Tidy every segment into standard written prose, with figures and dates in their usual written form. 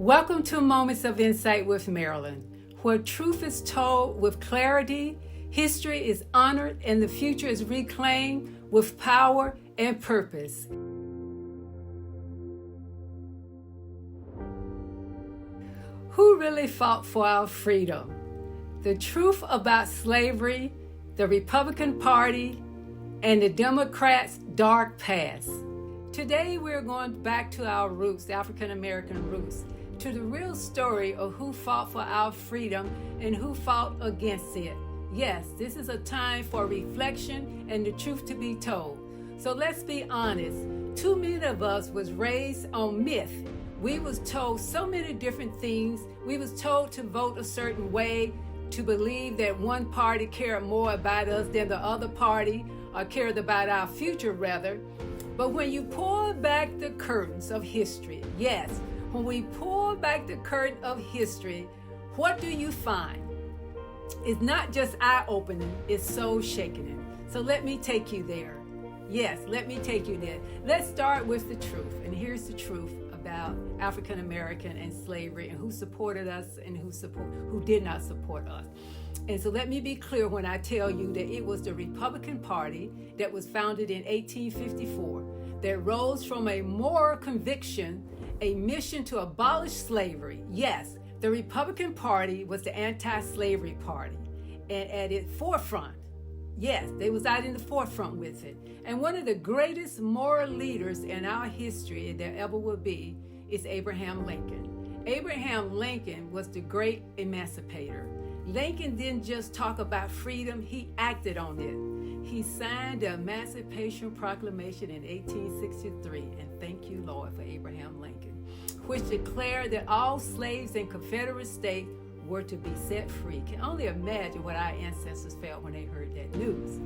Welcome to Moments of Insight with Marilyn, where truth is told with clarity, history is honored, and the future is reclaimed with power and purpose. Who really fought for our freedom? The truth about slavery, the Republican Party, and the Democrats' dark past. Today we're going back to our roots, the African American roots, to the real story of who fought for our freedom and who fought against it. Yes, this is a time for reflection and the truth to be told. So let's be honest. Too many of us was raised on myth. We was told so many different things. We was told to vote a certain way, to believe that one party cared more about us than the other party, or cared about our future rather. But when you pull back the curtains of history, yes, when we pull back the curtain of history, what do you find? It's not just eye-opening, it's soul-shaking. So let me take you there. Yes, let me take you there. Let's start with the truth. And here's the truth about African American and slavery and who supported us and who did not support us. And so let me be clear when I tell you that it was the Republican Party that was founded in 1854 that rose from a moral conviction, a mission to abolish slavery. Yes, the Republican Party was the anti-slavery party. And at its forefront, yes, they was out in the forefront with it. And one of the greatest moral leaders in our history there ever will be is Abraham Lincoln. Abraham Lincoln was the great emancipator. Lincoln didn't just talk about freedom, he acted on it. He signed the Emancipation Proclamation in 1863, and thank you, Lord, for Abraham Lincoln, which declared that all slaves in Confederate states were to be set free. Can only imagine what our ancestors felt when they heard that news.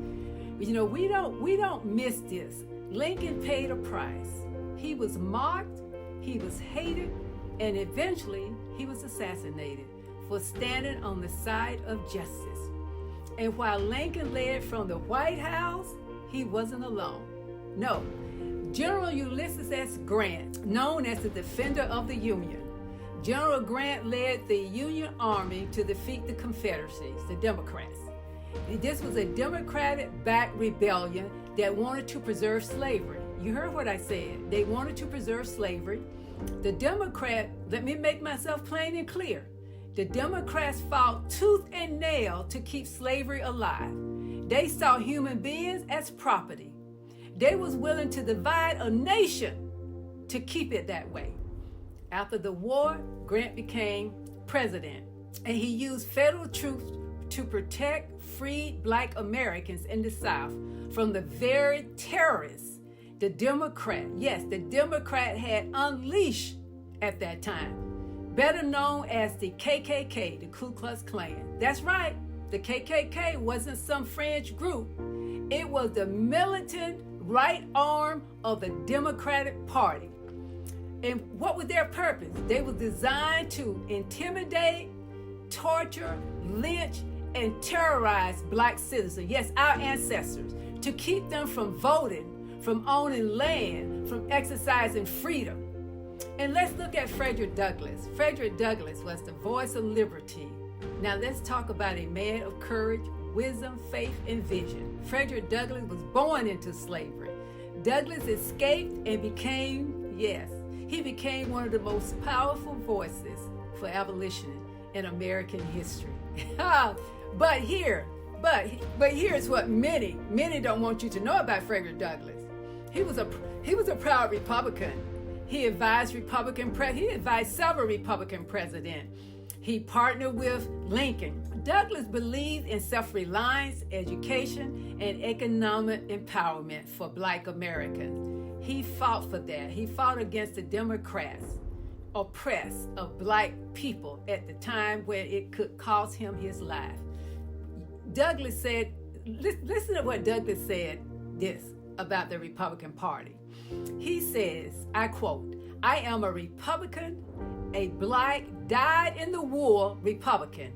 But you know, we don't miss this. Lincoln paid a price. He was mocked, he was hated, and eventually he was assassinated for standing on the side of justice. And while Lincoln led from the White House, he wasn't alone. No, General Ulysses S. Grant, known as the Defender of the Union, General Grant led the Union Army to defeat the Confederacies, the Democrats. This was a Democratic-backed rebellion that wanted to preserve slavery. You heard what I said. They wanted to preserve slavery. The Democrat, let me make myself plain and clear. The Democrats fought tooth and nail to keep slavery alive. They saw human beings as property. They was willing to divide a nation to keep it that way. After the war, Grant became president, and he used federal troops to protect freed Black Americans in the South from the very terrorists the Democrat had unleashed at that time, better known as the KKK, the Ku Klux Klan. That's right, the KKK wasn't some fringe group. It was the militant right arm of the Democratic Party. And what was their purpose? They were designed to intimidate, torture, lynch, and terrorize Black citizens, yes, our ancestors, to keep them from voting, from owning land, from exercising freedom. And let's look at Frederick Douglass. Frederick Douglass was the voice of liberty. Now let's talk about a man of courage, wisdom, faith, and vision. Frederick Douglass was born into slavery. Douglass escaped and became one of the most powerful voices for abolition in American history. But here's what many don't want you to know about Frederick Douglass. He was a proud Republican. He advised several Republican presidents. He partnered with Lincoln. Douglass believed in self-reliance, education, and economic empowerment for Black Americans. He fought for that. He fought against the Democrats' oppress of Black people at the time when it could cost him his life. Douglass said, listen to what Douglass said this about the Republican Party. He says, I quote, "I am a Republican, a Black, dyed-in-the-wool Republican,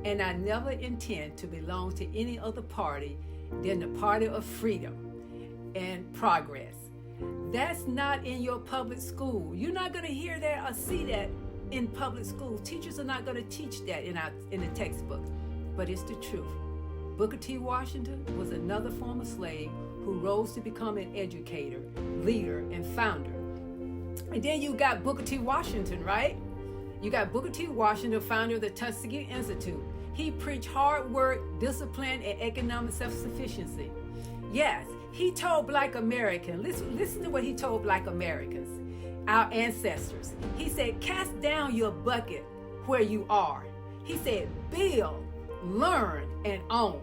and I never intend to belong to any other party than the party of freedom and progress." That's not in your public school. You're not going to hear that or see that in public schools. Teachers are not going to teach that in the textbook, but it's the truth. Booker T. Washington was another former slave who rose to become an educator, leader, and founder. And then you got Booker T. Washington, right? You got Booker T. Washington, founder of the Tuskegee Institute. He preached hard work, discipline, and economic self-sufficiency. Yes, he told Black Americans, listen to what he told Black Americans, our ancestors. He said, cast down your bucket where you are. He said, build, learn, and own.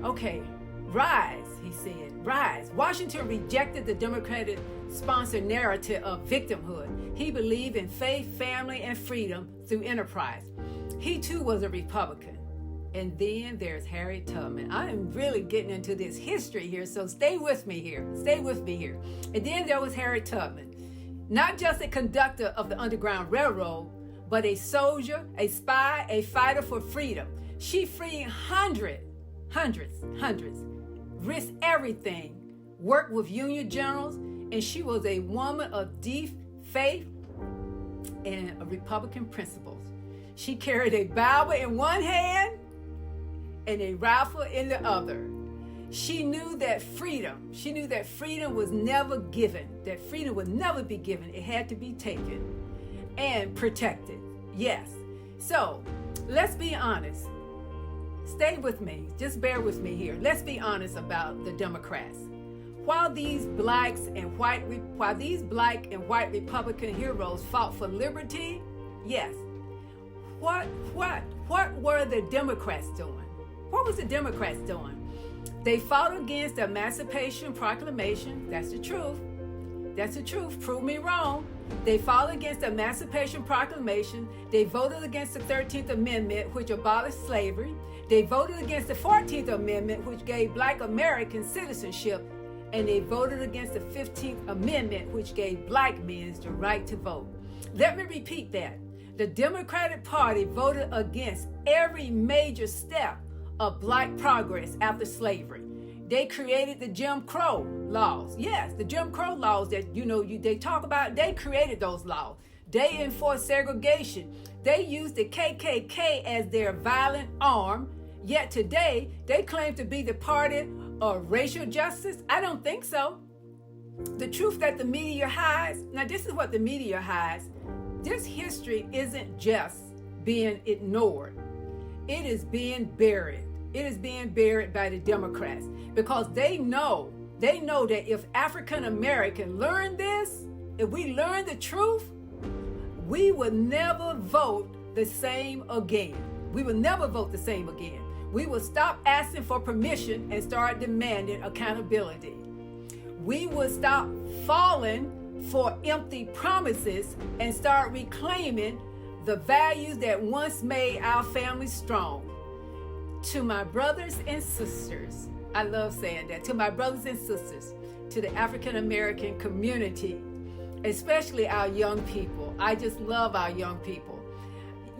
Okay, rise, he said, rise. Washington rejected the Democratic-sponsored narrative of victimhood. He believed in faith, family, and freedom through enterprise. He too was a Republican. And then there's Harriet Tubman. I am really getting into this history here, so stay with me here. Stay with me here. And then there was Harriet Tubman. Not just a conductor of the Underground Railroad, but a soldier, a spy, a fighter for freedom. She freed hundreds, risked everything, worked with Union generals, and she was a woman of deep faith and Republican principles. She carried a Bible in one hand and a rifle in the other. She knew that freedom was never given, that freedom would never be given. It had to be taken and protected. Yes. So let's be honest. Stay with me. Just bear with me here. Let's be honest about the Democrats. While these black and white Republican heroes fought for liberty, yes. What were the Democrats doing? What was the Democrats doing? They fought against the Emancipation Proclamation. That's the truth. That's the truth. Prove me wrong. They fought against the Emancipation Proclamation. They voted against the 13th Amendment, which abolished slavery. They voted against the 14th Amendment, which gave Black American citizenship. And they voted against the 15th Amendment, which gave Black men the right to vote. Let me repeat that. The Democratic Party voted against every major step of Black progress after slavery. They created the Jim Crow laws. Yes, the Jim Crow laws that they talk about, they created those laws. They enforced segregation. They used the KKK as their violent arm, yet today they claim to be the party of racial justice. I don't think so. The truth that the media hides, now this is what the media hides. This history isn't just being ignored. It is being buried. It is being buried by the Democrats because they know that if African Americans learn this, if we learn the truth, we will never vote the same again. We will never vote the same again. We will stop asking for permission and start demanding accountability. We will stop falling for empty promises and start reclaiming the values that once made our families strong. To my brothers and sisters, I love saying that, to my brothers and sisters, to the African American community, especially our young people. I just love our young people.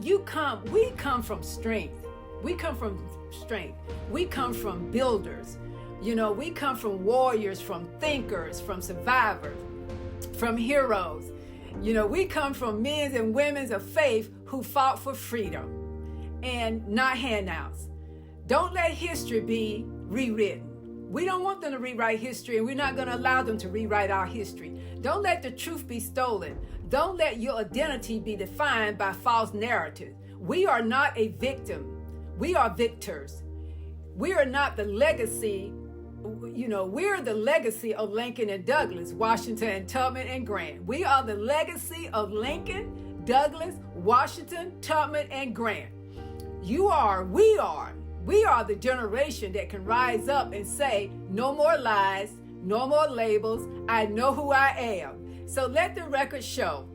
We come from strength. We come from strength. We come from builders. We come from warriors, from thinkers, from survivors, from heroes. We come from men and women of faith who fought for freedom and not handouts. Don't let history be rewritten. We don't want them to rewrite history, and we're not going to allow them to rewrite our history. Don't let the truth be stolen. Don't let your identity be defined by false narratives. We are not a victim. We are victors. We are not the legacy. We're the legacy of Lincoln and Douglas, Washington and Tubman and Grant. We are the legacy of Lincoln, Douglas, Washington, Tubman, and Grant. We are the generation that can rise up and say, no more lies, no more labels. I know who I am. So let the record show.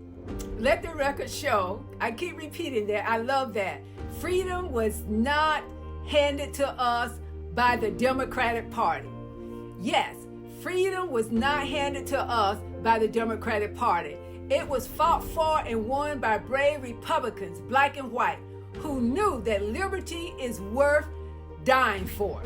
Let the record show. I keep repeating that. I love that. Freedom was not handed to us by the Democratic Party. Yes, freedom was not handed to us by the Democratic Party. It was fought for and won by brave Republicans, black and white, who knew that liberty is worth dying for.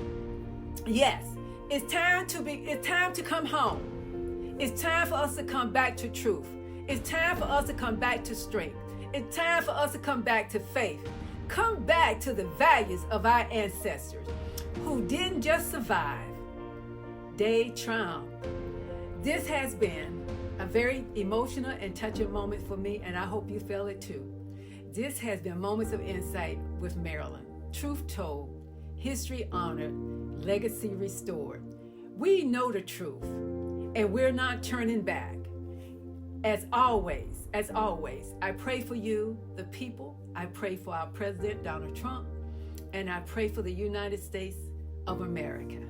Yes, it's time to come home. It's time for us to come back to truth. It's time for us to come back to strength. It's time for us to come back to faith. Come back to the values of our ancestors who didn't just survive, they triumphed. This has been a very emotional and touching moment for me, and I hope you feel it too. This has been Moments of Insight with Marilyn. Truth told, history honored, legacy restored. We know the truth, and we're not turning back. As always, I pray for you, the people. I pray for our President, Donald Trump, and I pray for the United States of America.